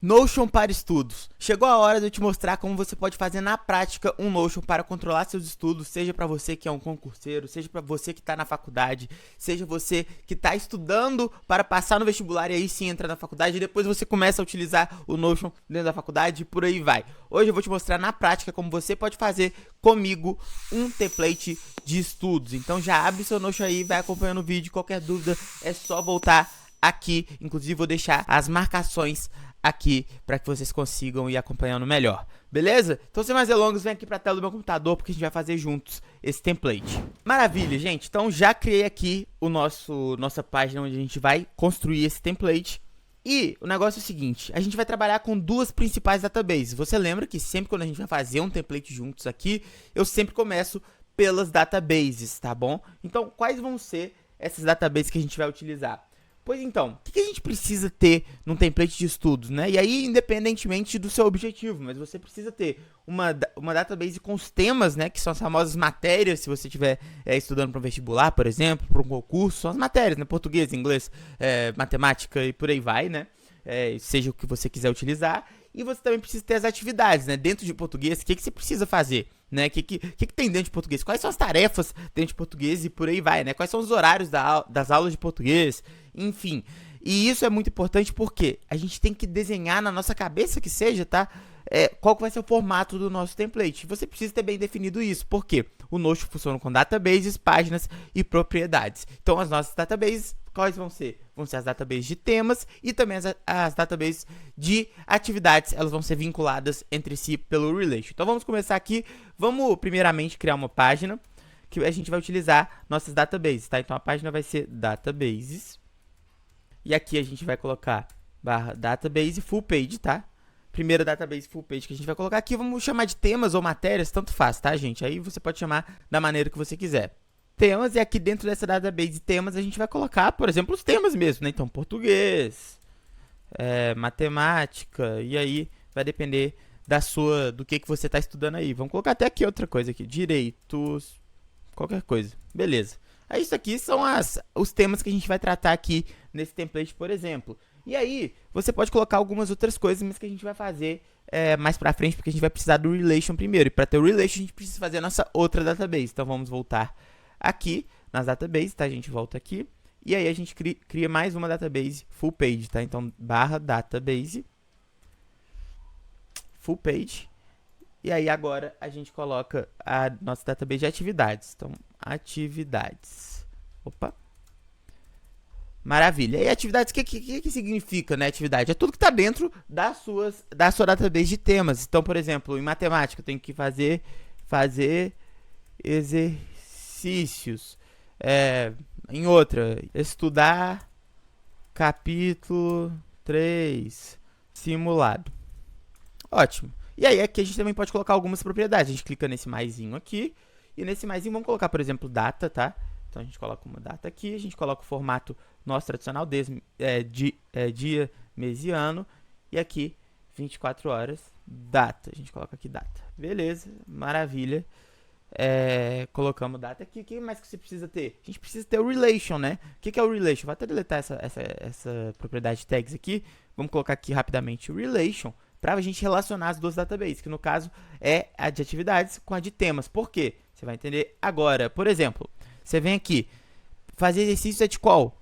Notion para estudos. Chegou a hora de eu te mostrar como você pode fazer na prática um Notion para controlar seus estudos, seja para você que é um concurseiro, seja para você que está na faculdade, seja você que está estudando para passar no vestibular e aí sim entra na faculdade e depois você começa a utilizar o Notion dentro da faculdade e por aí vai. Hoje eu vou te mostrar na prática como você pode fazer comigo um template de estudos. Então já abre seu Notion aí, vai acompanhando o vídeo, qualquer dúvida é só voltar aqui. Inclusive vou deixar as marcações aqui para que vocês consigam ir acompanhando melhor, beleza? Então sem mais delongas, vem aqui para a tela do meu computador porque a gente vai fazer juntos esse template. Maravilha, gente, então já criei aqui nossa página onde a gente vai construir esse template. E o negócio é o seguinte, a gente vai trabalhar com duas principais databases. Você lembra que sempre quando a gente vai fazer um template juntos aqui, eu sempre começo pelas databases, tá bom? Então quais vão ser essas databases que a gente vai utilizar? Pois então, o que a gente precisa ter num template de estudos, né? E aí, independentemente do seu objetivo, mas você precisa ter uma database com os temas, né? Que são as famosas matérias, se você estiver estudando para um vestibular, por exemplo, para um concurso, são as matérias, né? Português, inglês, matemática e por aí vai, né? Seja o que você quiser utilizar. E você também precisa ter as atividades, né? Dentro de português, o que você precisa fazer? Né? O que tem dentro de português? Quais são as tarefas dentro de português e por aí vai, né? Quais são os horários das aulas de português? Enfim. E isso é muito importante porque a gente tem que desenhar na nossa cabeça que seja, tá? Qual que vai ser o formato do nosso template. Você precisa ter bem definido isso, porque o Notion funciona com databases, páginas e propriedades. Então, as nossas databases, quais vão ser? Vão ser as databases de temas e também as databases de atividades. Elas vão ser vinculadas entre si pelo relation. Então, vamos começar aqui. Vamos, primeiramente, criar uma página que a gente vai utilizar nossas databases, tá? Então, a página vai ser databases. E aqui a gente vai colocar /database full page, tá? Primeira database full page que a gente vai colocar aqui, vamos chamar de temas ou matérias, tanto faz, tá, gente? Aí você pode chamar da maneira que você quiser. Temas, e aqui dentro dessa database de temas a gente vai colocar, por exemplo, os temas mesmo, né? Então, português, matemática, e aí vai depender do que você está estudando aí. Vamos colocar até aqui outra coisa aqui, direitos, qualquer coisa, beleza. Aí isso aqui são os temas que a gente vai tratar aqui nesse template, por exemplo. E aí, você pode colocar algumas outras coisas, mas que a gente vai fazer mais pra frente, porque a gente vai precisar do relation primeiro. E para ter o relation, a gente precisa fazer a nossa outra database. Então, vamos voltar aqui nas databases, tá? A gente volta aqui. E aí, a gente cria mais uma database full page, tá? Então, /database full page. E aí, agora, a gente coloca a nossa database de atividades. Então, atividades. Opa. Maravilha. E atividades, o que significa, né, atividade? É tudo que está dentro da sua database de temas. Então, por exemplo, em matemática, eu tenho que fazer exercícios. Em outra, estudar capítulo 3, simulado. Ótimo. E aí, aqui a gente também pode colocar algumas propriedades. A gente clica nesse maisinho aqui. E nesse maisinho vamos colocar, por exemplo, data, tá? Então, a gente coloca uma data aqui. A gente coloca o formato nosso tradicional, dia, mês e ano. E aqui, 24 horas, data. A gente coloca aqui data. Beleza, maravilha. Colocamos data aqui. O que mais que você precisa ter? A gente precisa ter o relation, né? O que é o relation? Vou até deletar essa propriedade de tags aqui. Vamos colocar aqui rapidamente o relation, para a gente relacionar as duas databases, que no caso é a de atividades com a de temas. Por quê? Você vai entender agora. Por exemplo, você vem aqui, fazer exercício de qual?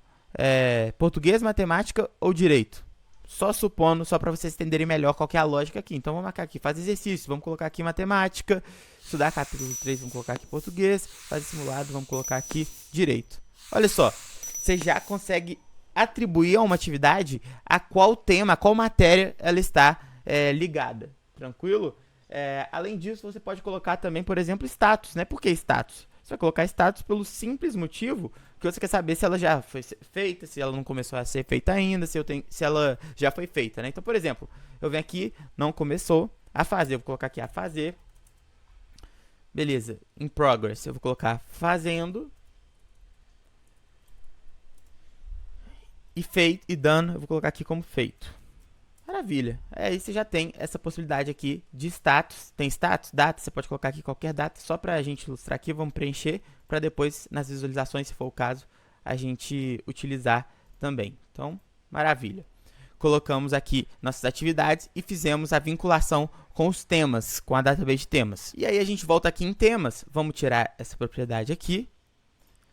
Português, matemática ou direito? Só supondo, só para vocês entenderem melhor qual que é a lógica aqui. Então, vamos marcar aqui, fazer exercício, vamos colocar aqui matemática, estudar capítulo 3, vamos colocar aqui português, fazer simulado, vamos colocar aqui direito. Olha só, você já consegue atribuir a uma atividade a qual tema, a qual matéria ela está ligada, tranquilo? Além disso, você pode colocar também, por exemplo, status, né? Por que status? Você vai colocar status pelo simples motivo que você quer saber se ela já foi feita, se ela não começou a ser feita ainda, se ela já foi feita, né? Então, por exemplo, eu venho aqui, não começou a fazer, eu vou colocar aqui a fazer. Beleza, in progress, eu vou colocar fazendo. E feito, e done, eu vou colocar aqui como feito. Maravilha. Aí você já tem essa possibilidade aqui de status. Tem status, data, você pode colocar aqui qualquer data. Só para a gente ilustrar aqui, vamos preencher para depois, nas visualizações, se for o caso, a gente utilizar também. Então, maravilha. colocamos aqui nossas atividades e fizemos a vinculação com os temas, com a database de temas. E aí a gente volta aqui em temas, vamos tirar essa propriedade aqui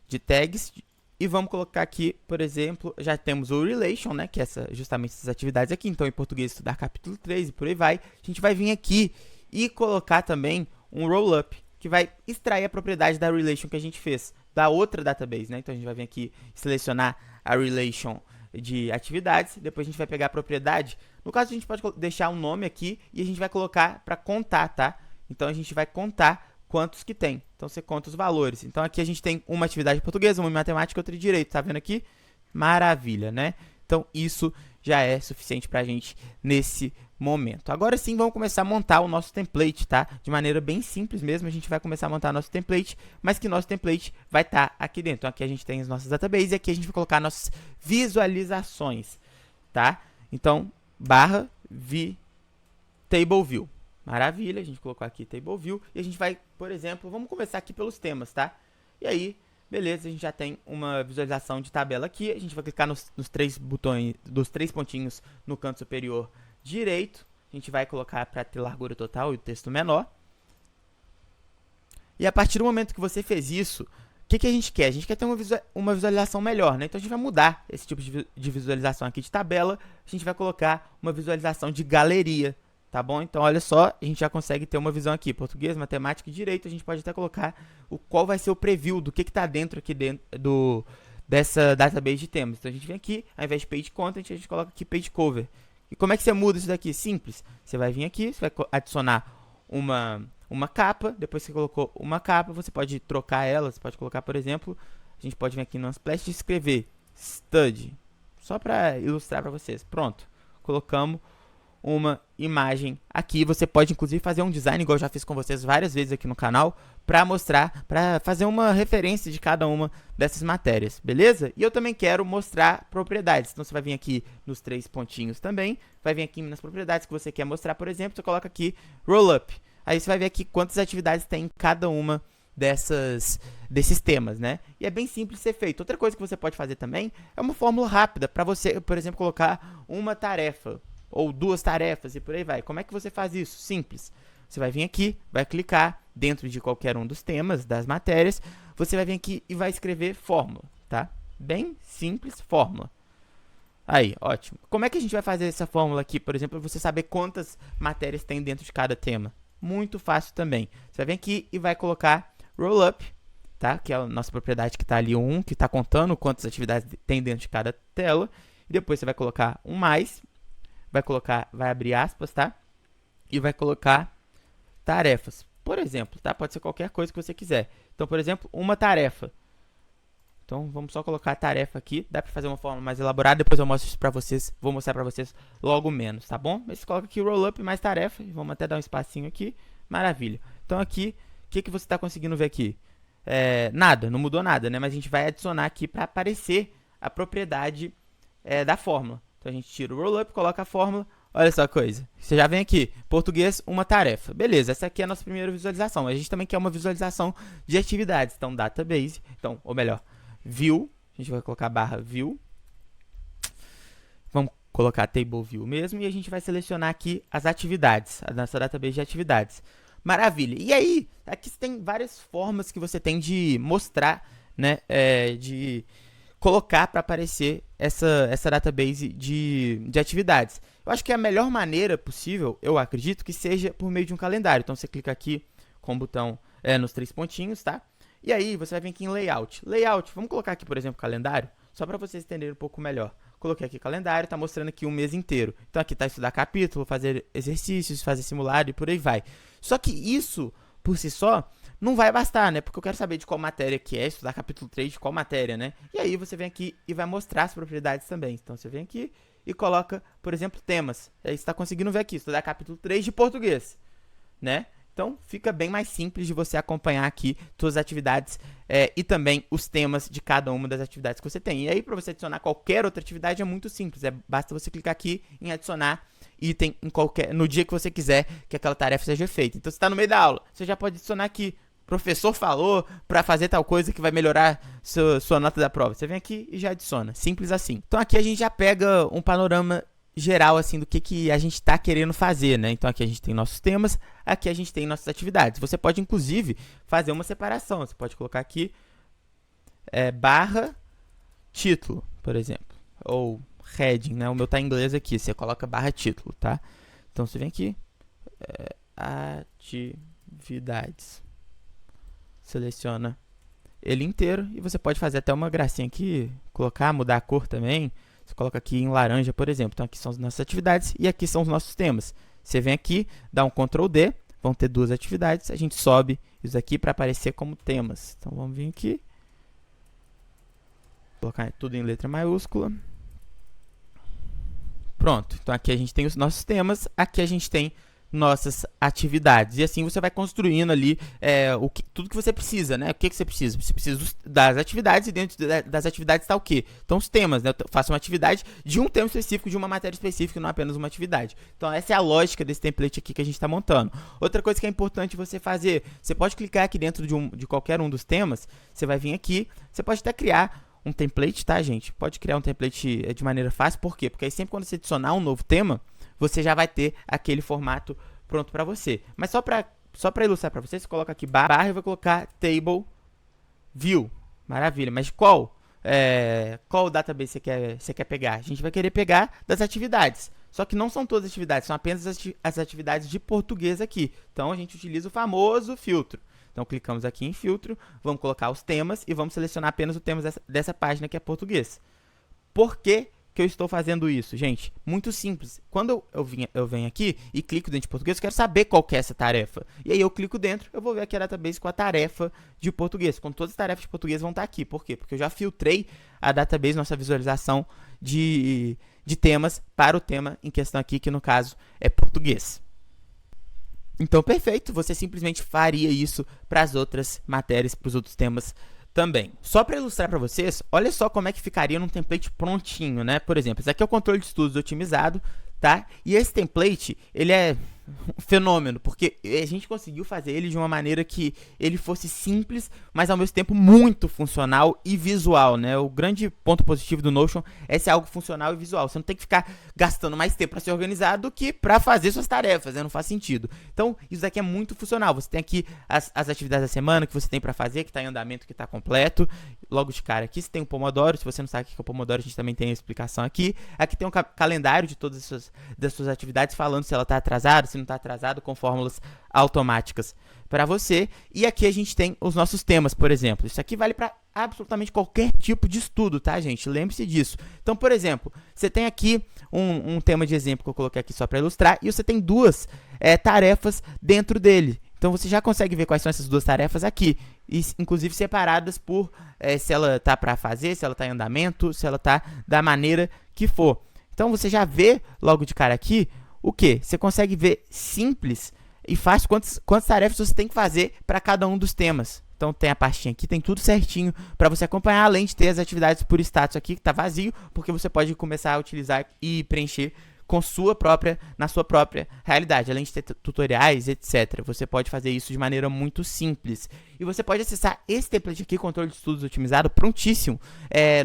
de tags e vamos colocar aqui, por exemplo, já temos o relation, né, que é justamente essas atividades aqui. Então, em português, estudar capítulo 3 e por aí vai. A gente vai vir aqui e colocar também um rollup, que vai extrair a propriedade da relation que a gente fez, da outra database, né? Então, a gente vai vir aqui selecionar a relation de atividades, depois a gente vai pegar a propriedade. No caso, a gente pode deixar um nome aqui e a gente vai colocar para contar, tá? Então, a gente vai contar quantos que tem. Então, você conta os valores. Então, aqui a gente tem uma atividade de português, uma em matemática e outra de direito. Tá vendo aqui? Maravilha, né? Então, isso já é suficiente para a gente nesse momento. Agora sim, vamos começar a montar o nosso template, tá? De maneira bem simples mesmo, a gente vai começar a montar nosso template, mas que nosso template vai estar aqui dentro. Então, aqui a gente tem as nossas databases e aqui a gente vai colocar nossas visualizações, tá? Então, barra table view. Maravilha, a gente colocou aqui table view e a gente vai, por exemplo, vamos começar aqui pelos temas, tá? E aí, beleza, a gente já tem uma visualização de tabela aqui, a gente vai clicar nos três botões, dos três pontinhos no canto superior direito, a gente vai colocar para ter largura total e o texto menor. E a partir do momento que você fez isso, o que a gente quer? A gente quer ter uma visualização melhor, né? Então a gente vai mudar esse tipo de visualização aqui de tabela, a gente vai colocar uma visualização de galeria, tá bom? Então olha só, a gente já consegue ter uma visão aqui, português, matemática e direito, a gente pode até colocar qual vai ser o preview do que está dentro aqui dessa database de temas. Então a gente vem aqui, ao invés de page content, a gente coloca aqui page cover. E como é que você muda isso daqui? Simples. Você vai vir aqui, você vai adicionar uma capa. Depois que você colocou uma capa, você pode trocar ela. Você pode colocar, por exemplo, a gente pode vir aqui no splash e escrever study. Só para ilustrar para vocês. Pronto. Colocamos uma imagem aqui. Você pode, inclusive, fazer um design, igual eu já fiz com vocês várias vezes aqui no canal, para mostrar, para fazer uma referência de cada uma dessas matérias, beleza? E eu também quero mostrar propriedades. Então, você vai vir aqui nos três pontinhos também, vai vir aqui nas propriedades que você quer mostrar, por exemplo, você coloca aqui rollup. Aí, você vai ver aqui quantas atividades tem em cada uma desses temas, né? E é bem simples de ser feito. Outra coisa que você pode fazer também é uma fórmula rápida para você, por exemplo, colocar uma tarefa ou duas tarefas e por aí vai. Como é que você faz isso? Simples. Você vai vir aqui, vai clicar dentro de qualquer um dos temas, das matérias, você vai vir aqui e vai escrever fórmula, tá? Bem simples, fórmula. Aí, ótimo. Como é que a gente vai fazer essa fórmula aqui, por exemplo, para você saber quantas matérias tem dentro de cada tema? Muito fácil também. Você vai vir aqui e vai colocar rollup, tá? Que é a nossa propriedade que está ali, que está contando quantas atividades tem dentro de cada tela. E depois você vai colocar um mais, vai abrir aspas, tá? E vai colocar tarefas, por exemplo, tá? Pode ser qualquer coisa que você quiser. Então, por exemplo, uma tarefa. Então, vamos só colocar a tarefa aqui. Dá para fazer uma forma mais elaborada, depois eu mostro isso para vocês. Vou mostrar para vocês logo menos, tá bom? Mas você coloca aqui rollup mais tarefa. Vamos até dar um espacinho aqui. Maravilha. Então, aqui, o que você está conseguindo ver aqui? Nada, não mudou nada, né? Mas a gente vai adicionar aqui para aparecer a propriedade da fórmula. Então, a gente tira o rollup, coloca a fórmula. Olha só a coisa. Você já vem aqui, português, uma tarefa. Beleza, essa aqui é a nossa primeira visualização. A gente também quer uma visualização de atividades. Então, database, ou melhor, view. A gente vai colocar barra view. Vamos colocar table view mesmo. E a gente vai selecionar aqui as atividades, a nossa database de atividades. Maravilha. E aí, aqui tem várias formas que você tem de mostrar, né, de colocar para aparecer essa database de atividades. Eu acho que a melhor maneira possível, eu acredito, que seja por meio de um calendário. Então, você clica aqui com o botão nos três pontinhos, tá? E aí, você vai vir aqui em Layout. Layout, vamos colocar aqui, por exemplo, calendário, só para vocês entenderem um pouco melhor. Coloquei aqui calendário, está mostrando aqui um mês inteiro. Então, aqui está estudar capítulo, fazer exercícios, fazer simulado e por aí vai. Só que isso, por si só, não vai bastar, né? Porque eu quero saber de qual matéria que é, estudar capítulo 3 de qual matéria, né? E aí, você vem aqui e vai mostrar as propriedades também. Então, você vem aqui e coloca, por exemplo, temas. Aí você está conseguindo ver aqui, estudar capítulo 3 de português, né? Então, fica bem mais simples de você acompanhar aqui suas atividades e também os temas de cada uma das atividades que você tem. E aí, para você adicionar qualquer outra atividade, é muito simples. Basta você clicar aqui em adicionar item no dia que você quiser que aquela tarefa seja feita. Então, você está no meio da aula, você já pode adicionar aqui. Professor falou para fazer tal coisa que vai melhorar sua nota da prova. Você vem aqui e já adiciona. Simples assim. Então, aqui a gente já pega um panorama geral assim do que a gente está querendo fazer, né? Então aqui a gente tem nossos temas, aqui a gente tem nossas atividades. Você pode inclusive fazer uma separação. Você pode colocar aqui barra título, por exemplo, ou heading, né? O meu tá em inglês aqui. Você coloca barra título, tá? Então você vem aqui, atividades, seleciona ele inteiro e você pode fazer até uma gracinha aqui, mudar a cor também. Você coloca aqui em laranja, por exemplo. Então aqui são as nossas atividades e aqui são os nossos temas. Você vem aqui, dá um Ctrl D, vão ter 2 atividades, a gente sobe isso aqui para aparecer como temas. Então vamos vir aqui, colocar tudo em letra maiúscula. Pronto, então aqui a gente tem os nossos temas, aqui a gente tem nossas atividades. E assim você vai construindo ali tudo que você precisa, né? O que você precisa? Você precisa das atividades e dentro das atividades está o quê? Então os temas, né? Eu faço uma atividade de um tema específico, de uma matéria específica, não apenas uma atividade. Então essa é a lógica desse template aqui que a gente está montando. Outra coisa que é importante você fazer, você pode clicar aqui dentro de qualquer um dos temas, você vai vir aqui, você pode até criar um template, tá, gente? Pode criar um template de maneira fácil, por quê? Porque aí sempre quando você adicionar um novo tema, você já vai ter aquele formato pronto para você. Mas só para ilustrar para você coloca aqui barra e vai colocar table view. Maravilha. Mas qual database você quer pegar? A gente vai querer pegar das atividades. Só que não são todas as atividades, são apenas as atividades de português aqui. Então a gente utiliza o famoso filtro. Então clicamos aqui em filtro, vamos colocar os temas e vamos selecionar apenas o tema dessa página que é português. Por que eu estou fazendo isso, gente? Muito simples. Quando eu venho aqui e clico dentro de português, eu quero saber qual que é essa tarefa. E aí eu clico dentro, eu vou ver aqui a database com a tarefa de português. Com todas as tarefas de português vão estar aqui. Por quê? Porque eu já filtrei a database, nossa visualização de temas para o tema em questão aqui, que no caso é português. Então, perfeito. Você simplesmente faria isso para as outras matérias, para os outros temas também. Só para ilustrar para vocês, olha só como é que ficaria num template prontinho, né? Por exemplo, esse aqui é o controle de estudos otimizado, tá? E esse template, ele é um fenômeno, porque a gente conseguiu fazer ele de uma maneira que ele fosse simples, mas ao mesmo tempo muito funcional e visual, né? O grande ponto positivo do Notion é ser algo funcional e visual. Você não tem que ficar gastando mais tempo para se organizar do que para fazer suas tarefas, né? Não faz sentido. Então, isso daqui é muito funcional. Você tem aqui as atividades da semana que você tem para fazer, que está em andamento, que está completo. Logo de cara aqui, você tem o Pomodoro. Se você não sabe o que é o Pomodoro, a gente também tem a explicação aqui. Aqui tem um calendário de todas das suas atividades, falando se ela está atrasada, se não está atrasado, com fórmulas automáticas para você. E aqui a gente tem os nossos temas, por exemplo. Isso aqui vale para absolutamente qualquer tipo de estudo, tá, gente? Lembre-se disso. Então, por exemplo, você tem aqui um tema de exemplo que eu coloquei aqui só para ilustrar, e você tem 2 tarefas dentro dele. Então, você já consegue ver quais são essas 2 tarefas aqui, e, inclusive separadas por se ela está para fazer, se ela está em andamento, se ela está da maneira que for. Então, você já vê logo de cara aqui o que? Você consegue ver simples e fácil quantas tarefas você tem que fazer para cada um dos temas. Então tem a pastinha aqui, tem tudo certinho para você acompanhar, além de ter as atividades por status aqui, que está vazio, porque você pode começar a utilizar e preencher na sua própria realidade, além de ter tutoriais, etc. Você pode fazer isso de maneira muito simples. E você pode acessar esse template aqui, controle de estudos otimizado, prontíssimo,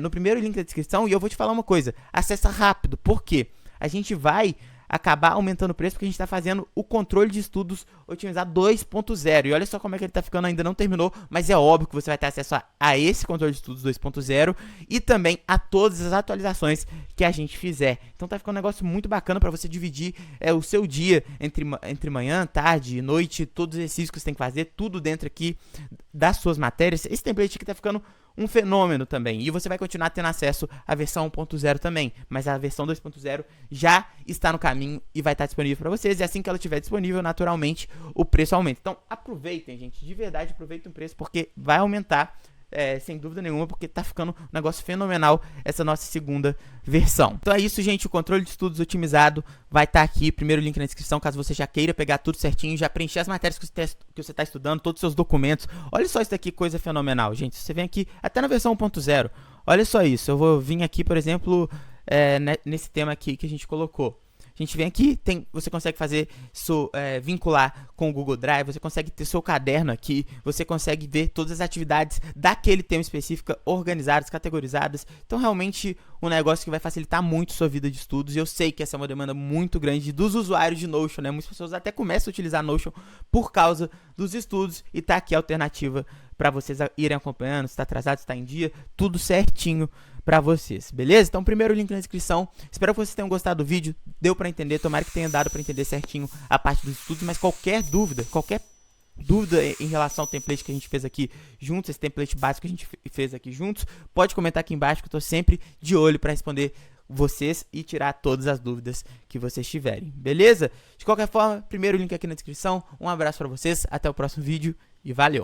no primeiro link da descrição. E eu vou te falar uma coisa, acessa rápido, porque a gente vai acabar aumentando o preço, porque a gente está fazendo o controle de estudos otimizado 2.0. E olha só como é que ele está ficando, ainda não terminou, mas é óbvio que você vai ter acesso a esse controle de estudos 2.0 e também a todas as atualizações que a gente fizer. Então tá ficando um negócio muito bacana para você dividir o seu dia entre manhã, tarde e noite, todos os exercícios que você tem que fazer, tudo dentro aqui das suas matérias. Esse template aqui tá ficando um fenômeno também, e você vai continuar tendo acesso à versão 1.0 também, mas a versão 2.0 já está no caminho e vai estar disponível para vocês, e assim que ela estiver disponível, naturalmente, o preço aumenta. Então, aproveitem, gente, de verdade, aproveitem o preço, porque vai aumentar, sem dúvida nenhuma, porque tá ficando um negócio fenomenal essa nossa segunda versão. Então é isso, gente, o controle de estudos otimizado vai estar aqui, primeiro link na descrição, caso você já queira pegar tudo certinho, já preencher as matérias que você está estudando, todos os seus documentos. Olha só isso daqui, coisa fenomenal, gente. Você vem aqui, até na versão 1.0, olha só isso. Eu vou vir aqui, por exemplo, nesse tema aqui que a gente colocou. A gente vem aqui, você consegue vincular com o Google Drive, você consegue ter seu caderno aqui, você consegue ver todas as atividades daquele tema específico organizadas, categorizadas. Então, realmente, um negócio que vai facilitar muito sua vida de estudos. E eu sei que essa é uma demanda muito grande dos usuários de Notion, né? Muitas pessoas até começam a utilizar Notion por causa dos estudos, e tá aqui a alternativa para vocês irem acompanhando, se está atrasado, se está em dia, tudo certinho para vocês, beleza? Então, primeiro link na descrição. Espero que vocês tenham gostado do vídeo, deu para entender, tomara que tenha dado para entender certinho a parte dos estudos, mas qualquer dúvida em relação ao template que a gente fez aqui juntos, esse template básico que a gente fez aqui juntos, pode comentar aqui embaixo que eu tô sempre de olho para responder vocês e tirar todas as dúvidas que vocês tiverem, beleza? De qualquer forma, primeiro link aqui na descrição. Um abraço para vocês, até o próximo vídeo e valeu!